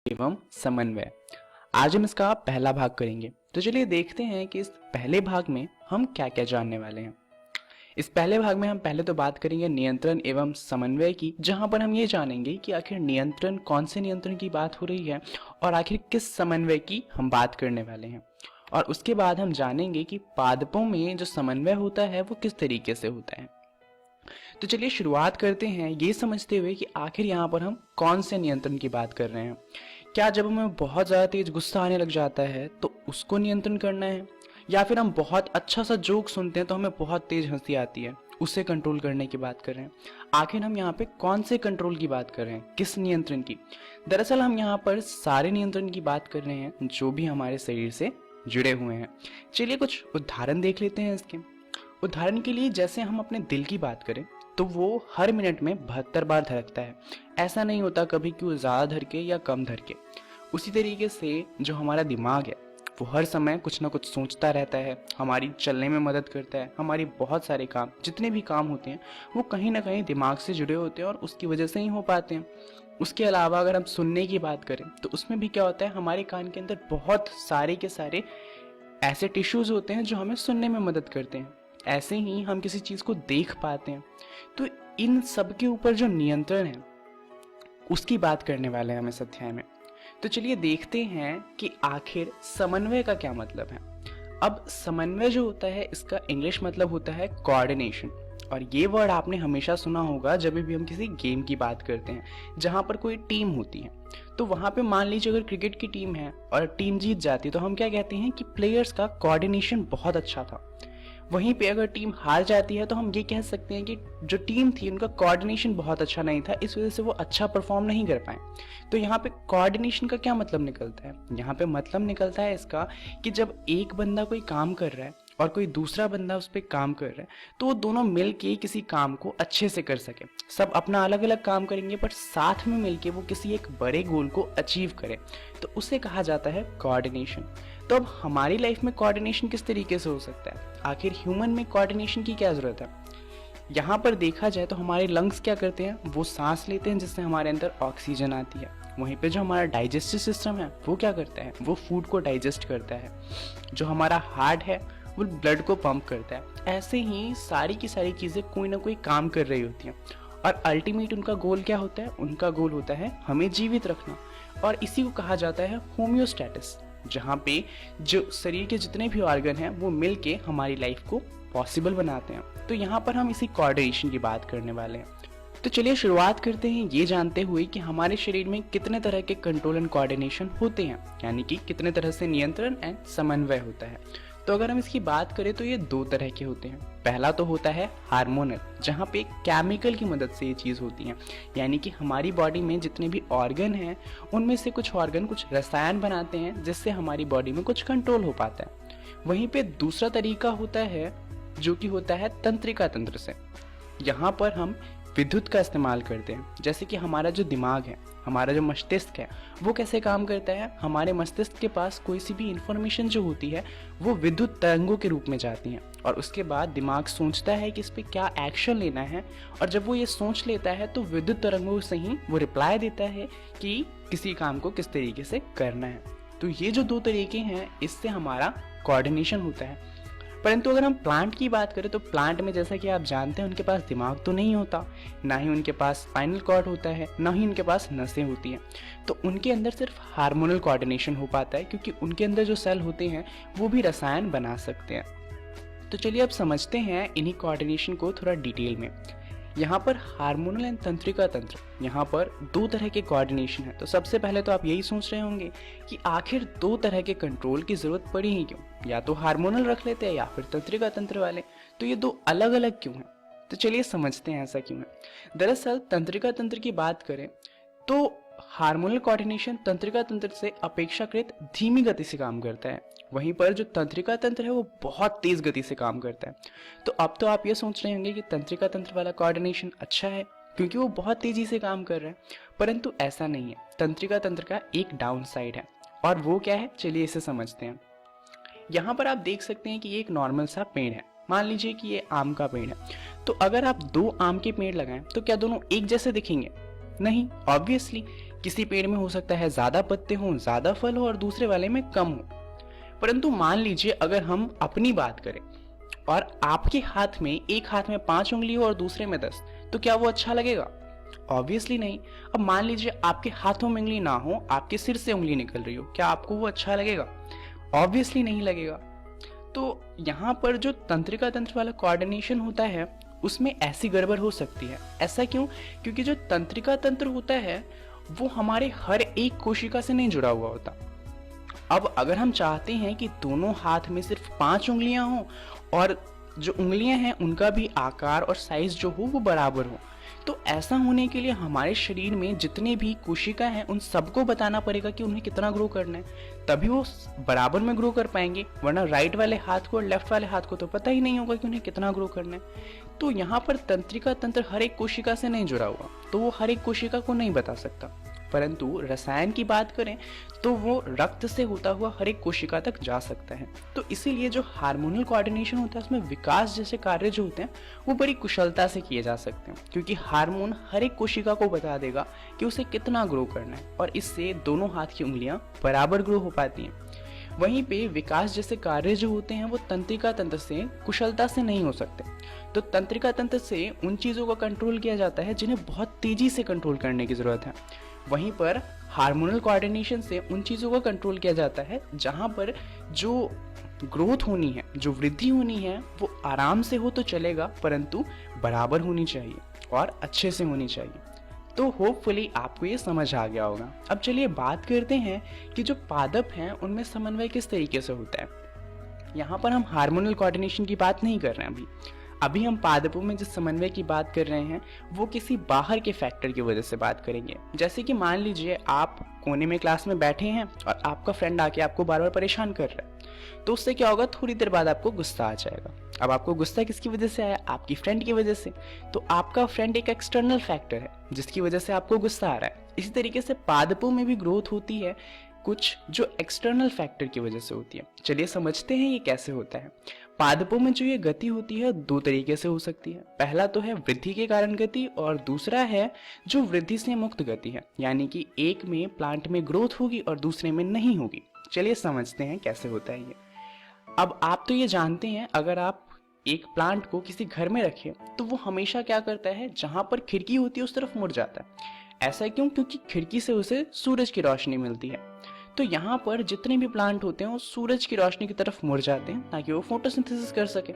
एवं समन्वय। आज हम इसका पहला भाग करेंगे, तो चलिए देखते हैं कि इस पहले भाग में हम क्या क्या जानने वाले हैं। इस पहले भाग में हम पहले तो बात करेंगे नियंत्रण एवं समन्वय की, जहां पर हम ये जानेंगे कि आखिर नियंत्रण, कौन से नियंत्रण की बात हो रही है और आखिर किस समन्वय की हम बात करने वाले हैं। और उसके बाद हम जानेंगे कि पादपों में जो समन्वय होता है वो किस तरीके से होता है। तो चलिए शुरुआत करते हैं ये समझते हुए कि आखिर यहाँ पर हम कौन से नियंत्रण की बात कर रहे हैं। क्या जब हमें बहुत ज़्यादा तेज गुस्सा आने लग जाता है तो उसको नियंत्रण करना है, या फिर हम बहुत अच्छा सा जोक सुनते हैं तो हमें बहुत तेज हंसी आती है, उससे कंट्रोल करने की बात कर रहे हैं। आखिर हम यहाँ पे कौन से कंट्रोल की बात कर रहे हैं, किस नियंत्रण की? दरअसल हम यहाँ पर सारे नियंत्रण की बात कर रहे हैं जो भी हमारे शरीर से जुड़े हुए हैं। चलिए कुछ उदाहरण देख लेते हैं इसके। उदाहरण के लिए जैसे हम अपने दिल की बात करें तो वो हर मिनट में 72 बार धड़कता है। ऐसा नहीं होता कभी कि वो ज़्यादा धड़के या कम धड़के। उसी तरीके से जो हमारा दिमाग है वो हर समय कुछ ना कुछ सोचता रहता है, हमारी चलने में मदद करता है। हमारी बहुत सारे काम, जितने भी काम होते हैं वो कहीं ना कहीं दिमाग से जुड़े होते हैं और उसकी वजह से ही हो पाते हैं। उसके अलावा अगर हम सुनने की बात करें तो उसमें भी क्या होता है, हमारे कान के अंदर बहुत सारे के सारे ऐसे टिश्यूज होते हैं जो हमें सुनने में मदद करते हैं। ऐसे ही हम किसी चीज़ को देख पाते हैं। तो इन सब के ऊपर जो नियंत्रण है उसकी बात करने वाले हैं हम इस अध्याय में। तो चलिए देखते हैं कि आखिर समन्वय का क्या मतलब है। अब समन्वय जो होता है इसका इंग्लिश मतलब होता है कोऑर्डिनेशन, और ये वर्ड आपने हमेशा सुना होगा जब भी हम किसी गेम की बात करते हैं जहाँ पर कोई टीम होती है। तो वहाँ पे मान लीजिए अगर क्रिकेट की टीम है और टीम जीत जाती है तो हम क्या कहते हैं कि प्लेयर्स का कोऑर्डिनेशन बहुत अच्छा था। वहीं पे अगर टीम हार जाती है तो हम ये कह सकते हैं कि जो टीम थी उनका कोऑर्डिनेशन बहुत अच्छा नहीं था, इस वजह से वो अच्छा परफॉर्म नहीं कर पाए। तो यहाँ पे कोऑर्डिनेशन का क्या मतलब निकलता है? यहाँ पे मतलब निकलता है इसका कि जब एक बंदा कोई काम कर रहा है और कोई दूसरा बंदा उस पर काम कर रहा है तो वो दोनों मिल के किसी काम को अच्छे से कर सके। सब अपना अलग अलग काम करेंगे पर साथ में मिलके वो किसी एक बड़े गोल को अचीव करे, तो उसे कहा जाता है कोऑर्डिनेशन। तो अब हमारी लाइफ में कोऑर्डिनेशन किस तरीके से हो सकता है? आखिर ह्यूमन में कोऑर्डिनेशन की क्या ज़रूरत है? यहाँ पर देखा जाए तो हमारे लंग्स क्या करते हैं, वो सांस लेते हैं जिससे हमारे अंदर ऑक्सीजन आती है। वहीं पे जो हमारा डाइजेस्टिव सिस्टम है वो क्या करता है, वो फूड को डाइजेस्ट करता है। जो हमारा हार्ट है वो ब्लड को पंप करता है। ऐसे ही सारी की सारी चीज़ें कोई ना कोई काम कर रही होती हैं और अल्टीमेट उनका गोल क्या होता है? उनका गोल होता है हमें जीवित रखना, और इसी को कहा जाता है होम्योस्टैटिस, जहाँ पे जो शरीर के जितने भी ऑर्गन हैं वो मिल के हमारी लाइफ को पॉसिबल बनाते हैं। तो यहाँ पर हम इसी कोऑर्डिनेशन की बात करने वाले हैं। तो चलिए शुरुआत करते हैं ये जानते हुए कि हमारे शरीर में कितने तरह के कंट्रोल एंड कोऑर्डिनेशन होते हैं, यानी कि कितने तरह से नियंत्रण एंड समन्वय होता है। तो अगर हम इसकी बात करें तो ये दो तरह के होते हैं। पहला तो होता है हार्मोनल, जहाँ पे केमिकल की मदद से ये चीज़ होती है, यानी कि हमारी बॉडी में जितने भी ऑर्गन हैं उनमें से कुछ ऑर्गन कुछ रसायन बनाते हैं जिससे हमारी बॉडी में कुछ कंट्रोल हो पाता है। वहीं पे दूसरा तरीका होता है जो कि होता है तंत्रिका तंत्र से। यहाँ पर हम विद्युत का इस्तेमाल करते हैं। जैसे कि हमारा जो दिमाग है, हमारा जो मस्तिष्क है, वो कैसे काम करता है? हमारे मस्तिष्क के पास कोई सी भी इंफॉर्मेशन जो होती है वो विद्युत तरंगों के रूप में जाती हैं, और उसके बाद दिमाग सोचता है कि इस पर क्या एक्शन लेना है, और जब वो ये सोच लेता है तो विद्युत तरंगों से ही वो रिप्लाई देता है कि किसी काम को किस तरीके से करना है। तो ये जो दो तरीके हैं इससे हमारा कोऑर्डिनेशन होता है। परंतु अगर हम प्लांट की बात करें तो प्लांट में जैसा कि आप जानते हैं उनके पास दिमाग तो नहीं होता, ना ही उनके पास स्पाइनल कॉर्ड होता है, ना ही उनके पास नसें होती हैं। तो उनके अंदर सिर्फ हार्मोनल कोऑर्डिनेशन हो पाता है, क्योंकि उनके अंदर जो सेल होते हैं वो भी रसायन बना सकते हैं। तो चलिए अब समझते हैं इन्हीं कोऑर्डिनेशन को थोड़ा डिटेल में। यहाँ पर हार्मोनल एंड तंत्रिका तंत्र, यहाँ पर दो तरह के कोऑर्डिनेशन है। तो सबसे पहले तो आप यही सोच रहे होंगे कि आखिर दो तरह के कंट्रोल की जरूरत पड़ी ही क्यों? या तो हार्मोनल रख लेते हैं या फिर तंत्रिका तंत्र वाले, तो ये दो अलग अलग क्यों हैं? तो चलिए समझते हैं ऐसा क्यों है। दरअसल तंत्रिका तंत्र की बात करें तो हार्मोनल कोऑर्डिनेशन तंत्रिका तंत्र से अपेक्षाकृत धीमी गति से काम करता है, वहीं पर जो तंत्रिका तंत्र है वो बहुत तेज गति से काम करता है। तो अब तो आप ये सोच रहे होंगे कि तंत्रिका तंत्र वाला कोऑर्डिनेशन अच्छा है क्योंकि वो बहुत तेजी से काम कर रहा है, परंतु ऐसा नहीं है। तंत्रिका तंत्र का एक डाउन साइड है, और वो क्या है चलिए इसे समझते हैं। यहाँ पर आप देख सकते हैं कि ये एक नॉर्मल सा पेड़ है। मान लीजिए कि ये आम का पेड़ है, तो अगर आप दो आम के पेड़ लगाएं तो क्या दोनों एक जैसे दिखेंगे? नहीं, ऑब्वियसली, किसी पेड़ में हो सकता है ज़्यादा पत्ते हों, ज़्यादा फल हो और दूसरे वाले में कम हो। परंतु मान लीजिए अगर हम अपनी बात करें और आपके हाथ में, एक हाथ में 5 उंगली हो और दूसरे में 10, तो क्या वो अच्छा लगेगा? ऑब्वियसली नहीं। अब मान लीजिए आपके हाथों में उंगली ना हो, आपके सिर से उंगली निकल रही हो, क्या आपको वो अच्छा लगेगा? ऑब्वियसली नहीं लगेगा। तो यहाँ पर जो तंत्रिका तंत्र वाला कोऑर्डिनेशन होता है उसमें ऐसी गड़बड़ हो सकती है। ऐसा क्यों? क्योंकि जो तंत्रिका तंत्र होता है वो हमारे हर एक कोशिका से नहीं जुड़ा हुआ होता। अब अगर हम चाहते हैं कि दोनों हाथ में सिर्फ 5 उंगलियां हों और जो उंगलियां हैं उनका भी आकार और साइज जो हो वो बराबर हो, तो ऐसा होने के लिए हमारे शरीर में जितने भी कोशिका हैं उन सबको बताना पड़ेगा कि उन्हें कितना ग्रो करना है, तभी वो बराबर में ग्रो कर पाएंगे। वरना राइट वाले हाथ को और लेफ्ट वाले हाथ को तो पता ही नहीं होगा कि उन्हें कितना ग्रो करना है। तो यहाँ पर तंत्रिका तंत्र हर एक कोशिका से नहीं जुड़ा हुआ, तो वो हर एक कोशिका को नहीं बता सकता। परंतु रसायन की बात करें तो वो रक्त से होता हुआ हर एक कोशिका तक जा सकता है। तो इसीलिए जो हार्मोनल कोऑर्डिनेशन होता है उसमें विकास जैसे कार्य जो होते हैं वो बड़ी कुशलता से किए जा सकते हैं, क्योंकि हार्मोन हर एक कोशिका को बता देगा कि उसे कितना ग्रो करना है और इससे दोनों हाथ की उंगलियां बराबर ग्रो हो पाती हैं। वहीं पे विकास जैसे कार्य जो होते हैं वो तंत्रिका तंत्र से कुशलता से नहीं हो सकते। तो तंत्रिका तंत्र से उन चीज़ों को कंट्रोल किया जाता है जिन्हें बहुत तेजी से कंट्रोल करने की ज़रूरत है। वहीं पर हार्मोनल कोऑर्डिनेशन से उन चीज़ों को कंट्रोल किया जाता है जहां पर जो ग्रोथ होनी है, जो वृद्धि होनी है वो आराम से हो तो चलेगा, परंतु बराबर होनी चाहिए और अच्छे से होनी चाहिए। तो होपफुली आपको ये समझ आ गया होगा। अब चलिए बात करते हैं कि जो पादप हैं उनमें समन्वय किस तरीके से होता है। यहाँ पर हम हार्मोनल कोऑर्डिनेशन की बात नहीं कर रहे हैं अभी हम पादपों में जिस समन्वय की बात कर रहे हैं वो किसी बाहर के फैक्टर की वजह से बात करेंगे। जैसे कि मान लीजिए आप कोने में क्लास में बैठे हैं और आपका फ्रेंड आके आपको बार बार परेशान कर रहा है, तो उससे क्या होगा, थोड़ी देर बाद आपको गुस्सा आ जाएगा। अब आपको गुस्सा किसकी वजह से आया? आपकी फ्रेंड की वजह से। तो आपका फ्रेंड एक एक्सटर्नल फैक्टर है जिसकी वजह से आपको गुस्सा आ रहा है। इसी तरीके से पादपों में भी ग्रोथ होती है कुछ जो एक्सटर्नल फैक्टर की वजह से होती है। चलिए समझते हैं ये कैसे होता है। पादपों में जो ये गति होती है दो तरीके से हो सकती है। पहला तो है वृद्धि के कारण गति और दूसरा है जो वृद्धि से मुक्त गति है, यानी कि एक में प्लांट में ग्रोथ होगी और दूसरे में नहीं होगी। चलिए समझते हैं कैसे होता है ये। अब आप तो ये जानते हैं अगर आप एक प्लांट को किसी घर में रखें तो वो हमेशा क्या करता है, जहां पर खिड़की होती है उस तरफ मुड़ जाता है। ऐसा क्यों? क्योंकि खिड़की से उसे सूरज की रोशनी मिलती है। तो यहाँ पर जितने भी प्लांट होते हैं वो सूरज की रोशनी की तरफ मुड़ जाते हैं ताकि वो फोटोसिंथेसिस कर सके।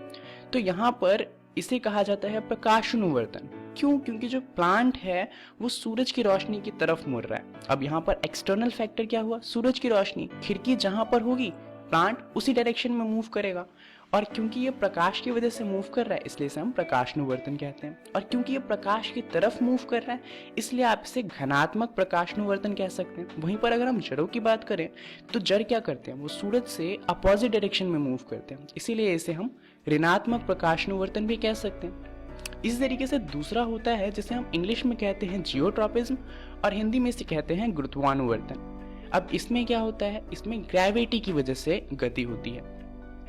तो यहाँ पर इसे कहा जाता है प्रकाशानुवर्तन। क्यों? क्योंकि जो प्लांट है वो सूरज की रोशनी की तरफ मुड़ रहा है। अब यहाँ पर एक्सटर्नल फैक्टर क्या हुआ? सूरज की रोशनी। खिड़की जहां पर होगी प्लांट उसी डायरेक्शन में मूव करेगा, और क्योंकि ये प्रकाश की वजह से मूव कर रहा है इसलिए इसे हम प्रकाशानुवर्तन कहते हैं। और क्योंकि ये प्रकाश की तरफ मूव कर रहा है इसलिए आप इसे घनात्मक प्रकाशानुवर्तन कह सकते हैं। वहीं पर अगर हम जड़ों की बात करें तो जड़ क्या करते हैं, वो सूरज से अपोजिट डायरेक्शन में मूव करते हैं, इसीलिए इसे हम ऋणात्मक प्रकाशानुवर्तन भी कह सकते हैं। इसी तरीके से दूसरा होता है जिसे हम इंग्लिश में कहते हैं जियोट्रॉपिज्म और हिंदी में इसे कहते हैं गुरुत्वानुवर्तन। अब इसमें क्या होता है, इसमें ग्रेविटी की वजह से गति होती है।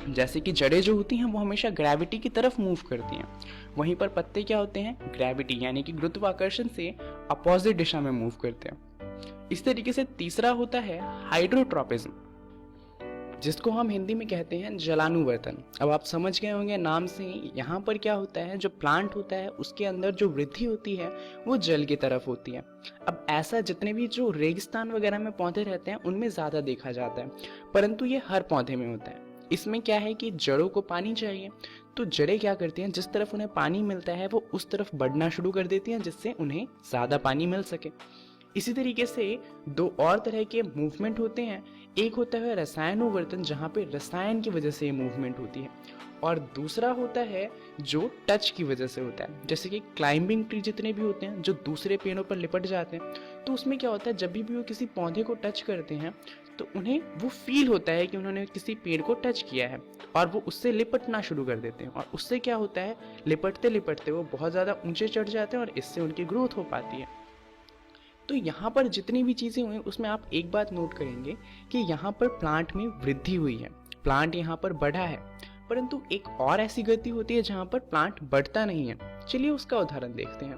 जैसे कि जड़ें जो होती हैं वो हमेशा ग्रेविटी की तरफ मूव करती हैं, वहीं पर पत्ते क्या होते हैं, ग्रेविटी यानी कि गुरुत्वाकर्षण से अपोजिट दिशा में मूव करते हैं। इस तरीके से तीसरा होता है हाइड्रोट्रोपिज्म, जिसको हम हिंदी में कहते हैं जलानुवर्तन। अब आप समझ गए होंगे नाम से ही, यहाँ पर क्या होता है, जो प्लांट होता है उसके अंदर जो वृद्धि होती है वो जल की तरफ होती है। अब ऐसा जितने भी जो रेगिस्तान वगैरह में पौधे रहते हैं उनमें ज़्यादा देखा जाता है, परंतु ये हर पौधे में होता है। इसमें क्या है कि जड़ों को पानी चाहिए, तो जड़ें क्या करती हैं, जिस तरफ उन्हें पानी मिलता है वो उस तरफ बढ़ना शुरू कर देती हैं जिससे उन्हें ज़्यादा पानी मिल सके। इसी तरीके से दो और तरह के मूवमेंट होते हैं। एक होता है रसायनोवर्तन, जहाँ पे रसायन की वजह से ये मूवमेंट होती है, और दूसरा होता है जो टच की वजह से होता है। जैसे कि क्लाइंबिंग ट्री जितने भी होते हैं जो दूसरे पेड़ों पर लिपट जाते हैं, तो उसमें क्या होता है, जब भी वो किसी पौधे को टच करते हैं तो उन्हें वो फील होता है कि उन्होंने किसी पेड़ को टच किया है और वो उससे लिपटना शुरू कर देते हैं, और उससे क्या होता है, लिपटते लिपटते वो बहुत ज़्यादा ऊंचे चढ़ जाते हैं और इससे उनकी ग्रोथ हो पाती है। तो यहाँ पर जितनी भी चीज़ें हुई उसमें आप एक बात नोट करेंगे कि यहाँ पर प्लांट में वृद्धि हुई है, प्लांट यहाँ पर बढ़ा है, परंतु एक और ऐसी गति होती है जहाँ पर प्लांट बढ़ता नहीं है। चलिए उसका उदाहरण देखते हैं।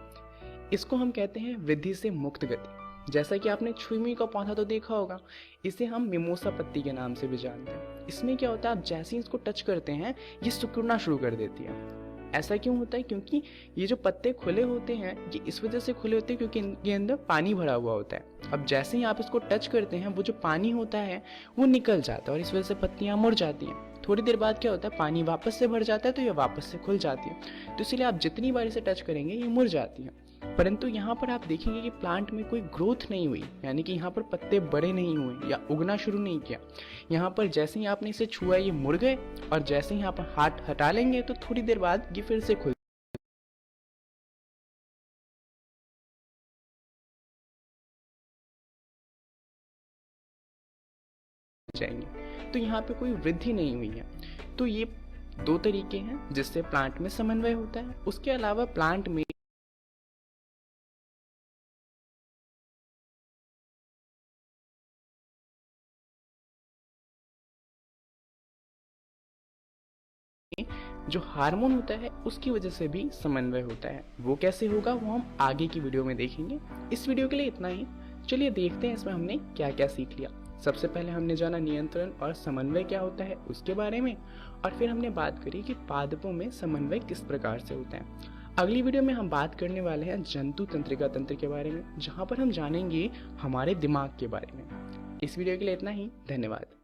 इसको हम कहते हैं वृद्धि से मुक्त गति। जैसा कि आपने छुई का पौधा तो देखा होगा, इसे हम मिमोसा पत्ती के नाम से भी जानते हैं। इसमें क्या होता है, आप जैसे ही इसको टच करते हैं ये सिकुड़ना शुरू कर देती है। ऐसा क्यों होता है? क्योंकि ये जो पत्ते खुले होते हैं ये इस वजह से खुले होते हैं क्योंकि इनके अंदर पानी भरा हुआ होता है। अब जैसे ही आप इसको टच करते हैं वो जो पानी होता है वो निकल जाता है और इस वजह से पत्तियां मुड़ जाती हैं। थोड़ी देर बाद क्या होता है, पानी वापस से भर जाता है तो ये वापस से खुल जाती है। तो इसलिए आप जितनी बार इसे टच करेंगे ये मुड़ जाती है। परंतु यहाँ पर आप देखेंगे कि प्लांट में कोई ग्रोथ नहीं हुई, यानी कि यहाँ पर पत्ते बड़े नहीं हुए या उगना शुरू नहीं किया। यहाँ पर जैसे ही आपने इसे छुआ ये मुड़ गए और जैसे ही आप हाथ हटा लेंगे तो थोड़ी देर बाद ये फिर से खुल जाएंगे। तो यहाँ पे कोई वृद्धि नहीं हुई है। तो ये दो तरीके हैं जिससे प्लांट में समन्वय होता है। उसके अलावा प्लांट में जो हार्मोन होता है उसकी वजह से भी समन्वय होता है। वो कैसे होगा वो हम आगे की वीडियो में देखेंगे। इस वीडियो के लिए इतना ही। चलिए देखते हैं इसमें हमने क्या क्या सीख लिया। सबसे पहले हमने जाना नियंत्रण और समन्वय क्या होता है उसके बारे में, और फिर हमने बात करी कि पादपों में समन्वय किस प्रकार से होता है। अगली वीडियो में हम बात करने वाले हैं जंतु तंत्रिका तंत्र के बारे में, जहाँ पर हम जानेंगे हमारे दिमाग के बारे में। इस वीडियो के लिए इतना ही। धन्यवाद।